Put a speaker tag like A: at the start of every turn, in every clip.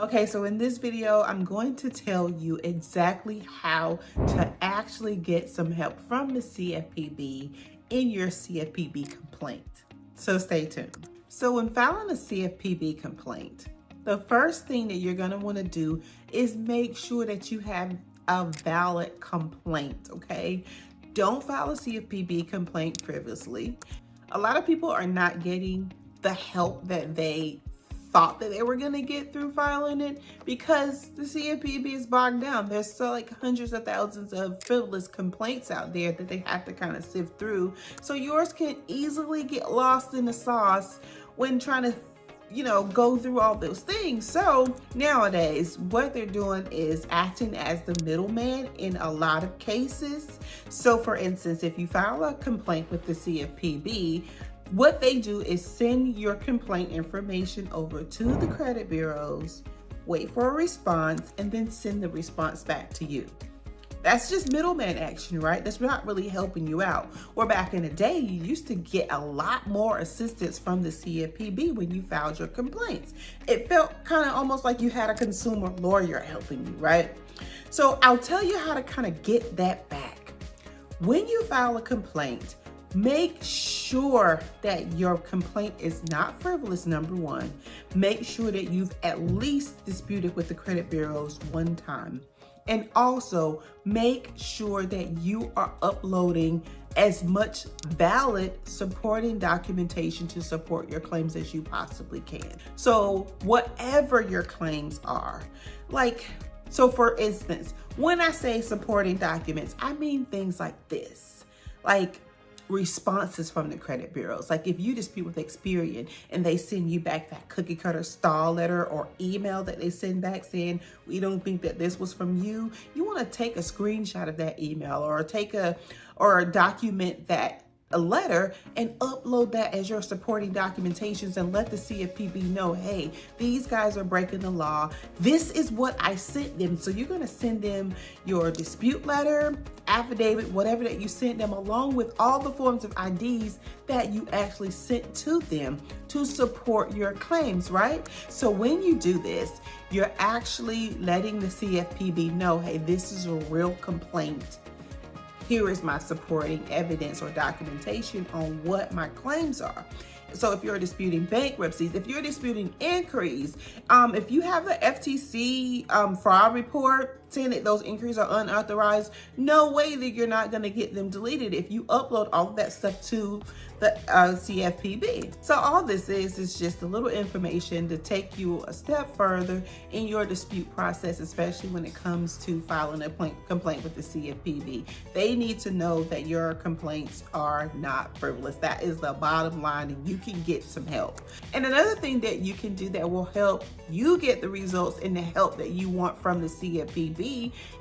A: Okay, so in this video, I'm going to tell you exactly how to actually get some help from the CFPB in your CFPB complaint. So stay tuned. So when filing a CFPB complaint, the first thing that you're gonna wanna do is make sure that you have a valid complaint, okay? Don't file a CFPB complaint frivolously. A lot of people are not getting the help that they thought that they were going to get through filing it because the CFPB is bogged down. There's still like hundreds of thousands of frivolous complaints out there that they have to kind of sift through. So yours can easily get lost in the sauce when trying to go through all those things. So nowadays, what they're doing is acting as the middleman in a lot of cases. So for instance, if you file a complaint with the CFPB, what they do is send your complaint information over to the credit bureaus, wait for a response, and then send the response back to you. That's just middleman action, right? That's not really helping you out. Or back in the day, you used to get a lot more assistance from the CFPB when you filed your complaints. It felt kind of almost like you had a consumer lawyer helping you, right? So I'll tell you how to kind of get that back. When you file a complaint, make sure that your complaint is not frivolous, number one. Make sure that you've at least disputed with the credit bureaus one time. And also make sure that you are uploading as much valid supporting documentation to support your claims as you possibly can. So whatever your claims are, so for instance, when I say supporting documents, I mean things like this, like responses from the credit bureaus. Like if you dispute with Experian and they send you back that cookie cutter stall letter or email that they send back saying, we don't think that this was from you, you want to take a screenshot of that email or document that a letter and upload that as your supporting documentations and let the CFPB know, hey, these guys are breaking the law. This is what I sent them. So you're going to send them your dispute letter, affidavit, whatever that you sent them, along with all the forms of IDs that you actually sent to them to support your claims, right? So when you do this, you're actually letting the CFPB know, hey, this is a real complaint. Here is my supporting evidence or documentation on what my claims are. So if you're disputing bankruptcies, if you're disputing inquiries, if you have the FTC fraud report saying that those inquiries are unauthorized, no way that you're not going to get them deleted if you upload all of that stuff to the CFPB. So all this is just a little information to take you a step further in your dispute process, especially when it comes to filing a complaint with the CFPB. They need to know that your complaints are not frivolous. That is the bottom line, and you can get some help. And another thing that you can do that will help you get the results and the help that you want from the CFPB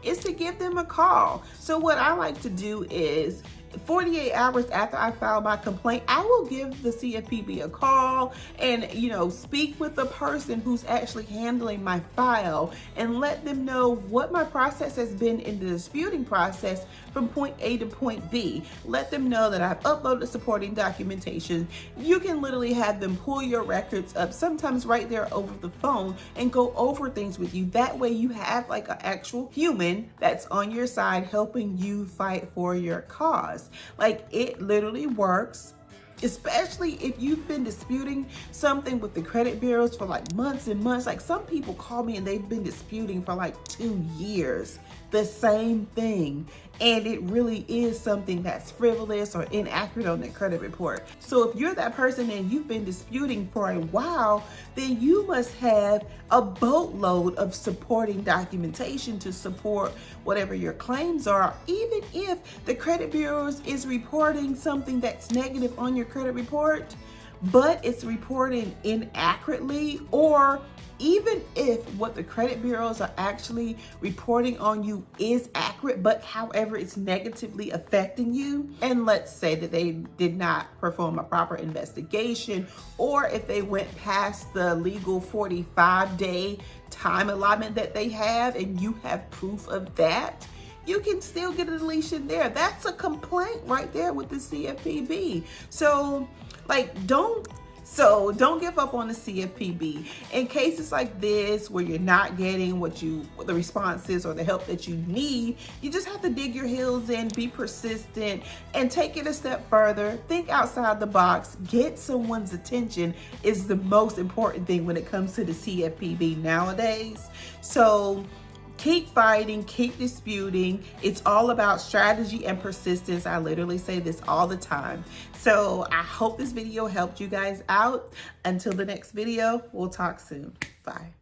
A: is to give them a call. So what I like to do is 48 hours after I file my complaint, I will give the CFPB a call and, speak with the person who's actually handling my file and let them know what my process has been in the disputing process from point A to point B. Let them know that I've uploaded supporting documentation. You can literally have them pull your records up, sometimes right there over the phone, and go over things with you. That way you have like an actual human that's on your side helping you fight for your cause. Like, it literally works, especially if you've been disputing something with the credit bureaus for like months and months. Like, some people call me and they've been disputing for like 2 years the same thing, and it really is something that's frivolous or inaccurate on the credit report. So if you're that person and you've been disputing for a while, then you must have a boatload of supporting documentation to support whatever your claims are. Even if the credit bureaus is reporting something that's negative on your credit report, but it's reporting inaccurately, or even if what the credit bureaus are actually reporting on you is accurate, but however it's negatively affecting you, and let's say that they did not perform a proper investigation, or if they went past the legal 45-day time allotment that they have and you have proof of that, you can still get a deletion there. That's a complaint right there with the CFPB. So, don't So don't give up on the CFPB. In cases like this where you're not getting what the responses or the help that you need, you just have to dig your heels in, be persistent, and take it a step further. Think outside the box. Get someone's attention is the most important thing when it comes to the CFPB nowadays. So keep fighting, keep disputing. It's all about strategy and persistence. I literally say this all the time. So I hope this video helped you guys out. Until the next video, we'll talk soon. Bye.